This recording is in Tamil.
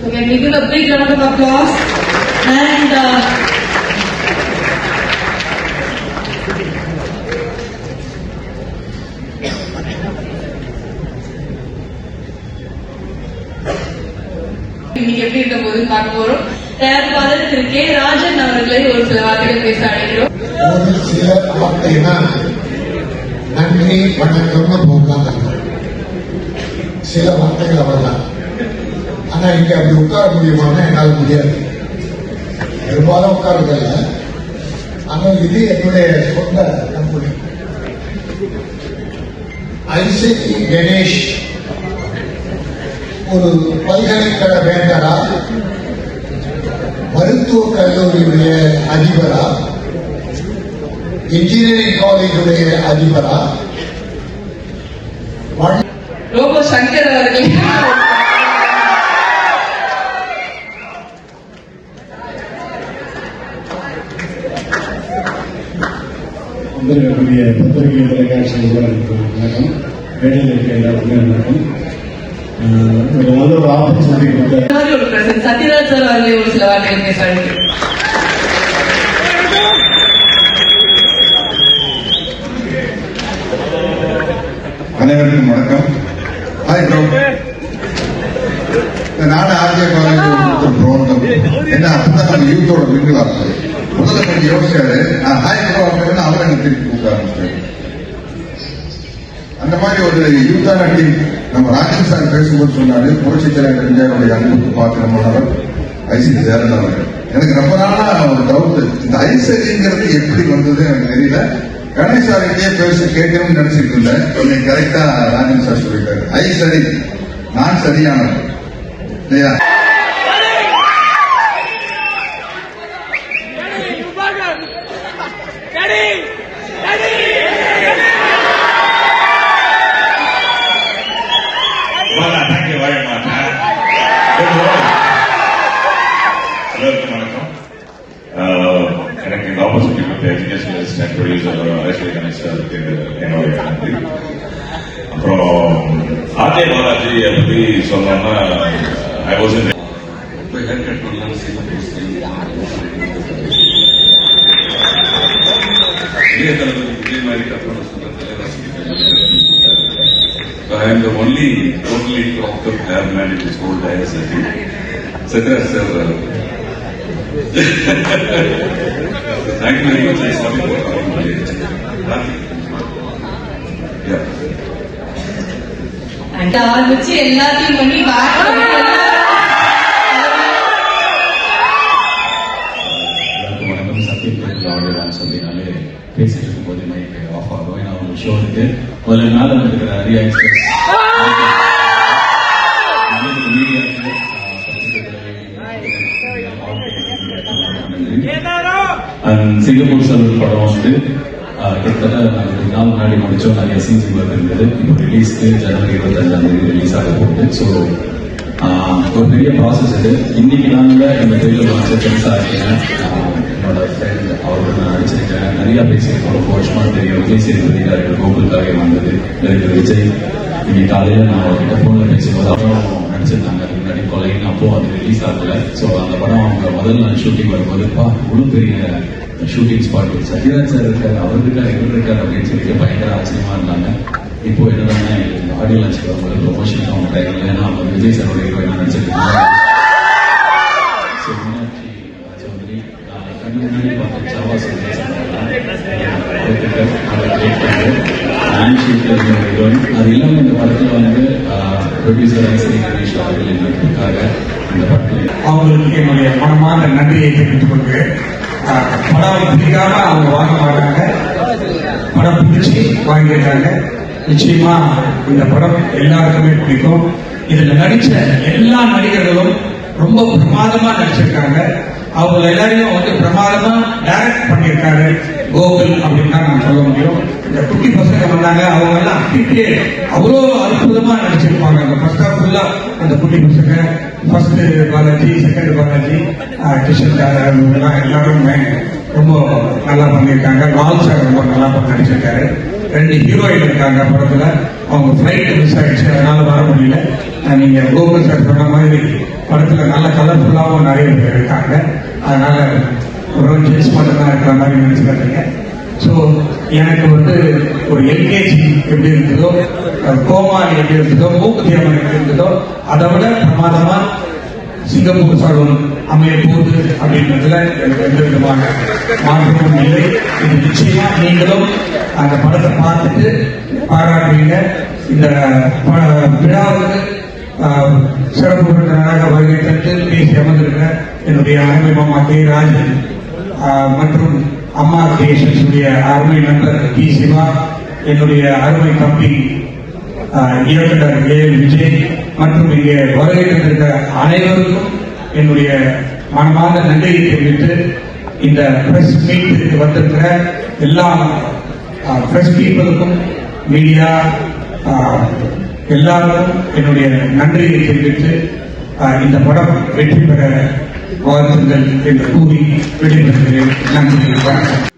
So can we give a big round of applause? And இன்னைக்கு எப்படி இருக்க போது பார்க்க போறோம். தயாரிப்பாளர் திரு கே ராஜன் அவர்களை ஒரு சில வார்த்தைகள் பேச அழைக்கிறோம். சில வார்த்தைனா நன்றி வணக்கம்னு போகாத சில வார்த்தைகள் அவ்வளவுதான். ஆனா இங்க அப்படி உட்கார முடியுமானா என்னால் முடியாது. பெரும்பாலும் உட்காருதல்ல. ஆனால் இது என்னுடைய சொந்த கம்பெனி. ஐசிடி கணேஷ் ஒரு பல்கலைக்கழக வேந்தரா, மருத்துவக் கல்லூரியுடைய அதிபரா, இன்ஜினியரிங் காலேஜுடைய அதிபரா, ரோபோ சங்கர் அவர்கள் வந்திருக்கக்கூடிய பத்திரிகை தொலைக்காட்சி வணக்கம். வேலையில் இருக்க எல்லாருக்குமே வணக்கம். ஒரு நல்ல ஒரு ஆப்பர்ச்சுனிட்டி கொடுத்த சத்யராஜ் சார் அவர்களே ஒரு சில வார்த்தைகள் பேச அழைக்கிறோம். அனைவருக்கும் வணக்கம். Hi bro. நாடு ஆர்ஜே ப்ரோக்ராம் என்ன அப்பதான் நம்ம யூத்தோட மிங்கிள் ஆகுது. முதல்ல கொஞ்சம் யோசிச்சாரு. ஹாய் ப்ரோ அப்படின்னு அவர் எனக்கு திருப்பி கூப்பிட ஆரம்பிச்சாரு. அந்த மாதிரி ஒரு யூத்தான டீம். நம்ம ராஜன் சார் பேசும்போது சொன்னாரு, புரட்சி தலைவர் எம்ஜிஆருடைய அன்புக்கு பாத்திரமானவர் ஐசிடி சேரன் அவர்கள். எனக்கு ரொம்ப நாளா ஒரு டவுட், இந்த ஐசிடிங்கிறது எப்படி வந்தது எனக்கு தெரியல. கணேஷ் சார்கிட்டயே பேசி கேட்கணும்னு நினைச்சிட்டு இருந்தேன். இன்னைக்கு கரெக்டா ராஜன் சார் சொல்லிட்டாரு, ஐ சரி நான் சரியானவர் இல்லையா? எல்லாருக்கும் வணக்கம். எனக்கு இந்த ஆப்பர்ச்சுனிட்டி கொடுத்த education assistant producer Aishwarya Ganesh சாருக்கு என்னுடைய நன்றி. அப்புறம் ஆர்ஜே பாலாஜியை பற்றி சொல்லணும்னா I was in hair cut பண்ணலாம் இளைய தளபதி இதே மாதிரி கட் பண்ண சொல்றதுல I am the only totally cropped up hair man in this whole diversity. Satraj sir, thank you very much. I saw you and ஆரம்பிச்சு எல்லாத்தையும் பண்ணி வணக்கம். சத்தியம் சொல்லினாலே பேசிட்டு இருக்கும் போது மைக் ஆஃப் ஆகும். ஏன்னா அவங்க ஷோ இருக்கு. ஒரு நாள் இருக்கிற நிறைய சிங்கப்பூர் சலூன் படம் வந்து கிட்டத்தட்ட 4 நாள் முன்னாடி முடிச்சோம். நிறைய சீன்ஸ் ஒர்க் இருந்தது. இப்போ ரிலீஸ்க்கு ஜனவரி 25 ரிலீஸ் ஆக போகுது. ஸோ ஒரு பெரிய ப்ராசஸ் இது. இன்னைக்கு நாங்கள் இந்த ட்ரெயிலர் வந்து பெருசாக இருக்கேன். என்னோட ஃப்ரெண்ட் அவரோட நான் நடிச்சிருக்கேன். நிறைய பேசியிருக்கோம். ரொம்ப வருஷமா தெரியும். விஜய் சேதுபதி டேரக்டர் கோகுலுக்காக வந்தது. டேரக்டர் விஜய் இன்னைக்கு காலையில் நான் அவர்கிட்ட ஃபோனில் பேசும்போது அப்புறம் நடிச்சிருந்தாங்க. முன்னாடி கொலைன்னு அப்போ அது ரிலீஸ் ஆகல. ஸோ அந்த படம் அவங்க முதல் நாள் ஷூட்டிங் வரும்போது இவ்வளோ பெரிய ஷூட்டிங் ஸ்பாட் சத்யராஜ் சார் இருக்காரு, அவர் இருக்காரு, இவர் இருக்காரு அப்படின்னு சொல்லிட்டு பயங்கர ஆச்சரியமா இருந்தாங்க. இப்போ என்னன்னா ஆடியோ லான்ச் வரும்போது ப்ரொமோஷன் அவங்க டைம்ல ஏன்னா அவங்க விஜய் சாரோட ஹீரோயினா நடிச்சிருக்காங்க. மீனாட்சி சௌத்ரி கண்ணு முன்னாடி பார்த்த ஜாவா ஹீரோயின். அது இல்லாமல் இந்த படத்துல வந்து ப்ரொடியூசர் ஐஸ்வர்யா கணேஷ் அவர்கள் எங்களுக்காக இந்த படத்தில் அவங்களுக்கு என்னுடைய மனமான நன்றியை தெரிவித்துக் கொள்கிறேன். படம் பிடிக்காம அவங்க வாங்க மாட்டாங்க, படம் பிடிச்சி வாங்கிட்டாங்க. நிச்சயமா இந்த படம் எல்லாருக்குமே பிடிக்கும். இதுல நடிச்ச எல்லா நடிகர்களும் ரொம்ப பிரமாதமா நடிச்சிருக்காங்க. அவங்க எல்லாரையும் வந்து பிரமாதமா டைரக்ட் பண்ணியிருக்காரு கோகுல் அப்படின்னு தான் நான் சொல்ல முடியும். இந்த குட்டி பசங்க வந்தாங்க, அவங்க எல்லாம் அப்படியே அவ்வளோ அற்புதமா நடிச்சிருப்பாங்க. அந்த ஃபர்ஸ்ட் ஹாஃப் ஃபுல்லா அந்த குட்டி பசங்க, ஃபர்ஸ்ட் பாலாஜி, செகண்ட் பாலாஜி, கிஷன் எல்லாம் எல்லாருமே ரொம்ப நல்லா பண்ணியிருக்காங்க. லால் சார் ரொம்ப நல்லா நடிச்சிருக்காரு. 2 ஹீரோயின் இருக்காங்க படத்துல. அவங்க ஃபிளைட் மிஸ் ஆயிடுச்சு, அதனால வர முடியல. நீங்க கோகுல் சார் சொன்ன மாதிரி படத்துல நல்ல கலர்ஃபுல்லாகவும் நிறைய பேர் இருக்காங்க. அதனால ஒரு ஜென்ஸ் மட்டும் தான் இருக்கிற மாதிரி நினைச்சுக்காதீங்க. ஸோ எனக்கு ஒரு எல்கேஜி எப்படி இருந்ததோ, கோமாளி எப்படி இருந்ததோ, மூக்குத்தி அம்மன் எப்படி இருந்ததோ, அதை விட பிரமாதமா சிங்கப்பூர் சலூன் அமைய போகுது அப்படின்றதுல எனக்கு எந்த விதமான மாற்றமும் இல்லை. இது நிச்சயமா நீங்களும் அந்த படத்தை பார்த்துட்டு பாராட்டுவீங்க. இந்த விழாவுக்கு சிறப்பு விருந்தினராக வருகை தந்து பேசி அமர்ந்திருக்கிற என்னுடைய அருமை மாமா கே ராஜன் மற்றும் அம்மா கிரியேஷன்ஸுடைய அருமை நண்பர் டி சிவா, என்னுடைய அருமை தம்பி இயக்குனர் ஏ விஜய் மற்றும் இங்கே வருகை தந்திருக்கிற அனைவருக்கும் என்னுடைய மனமார்ந்த நன்றியை தெரிவித்து இந்த பிரஸ் மீட்டுக்கு வந்திருக்கிற எல்லா பிரஸ் பீப்புளுக்கும், மீடியா எல்லாருக்கும் என்னுடைய நன்றியை தெரிவித்து இந்த படம் வெற்றி பெற வாழ்த்துங்கள் என்று கூறி விடைபெறுகிறேன். நன்றி, வணக்கம்.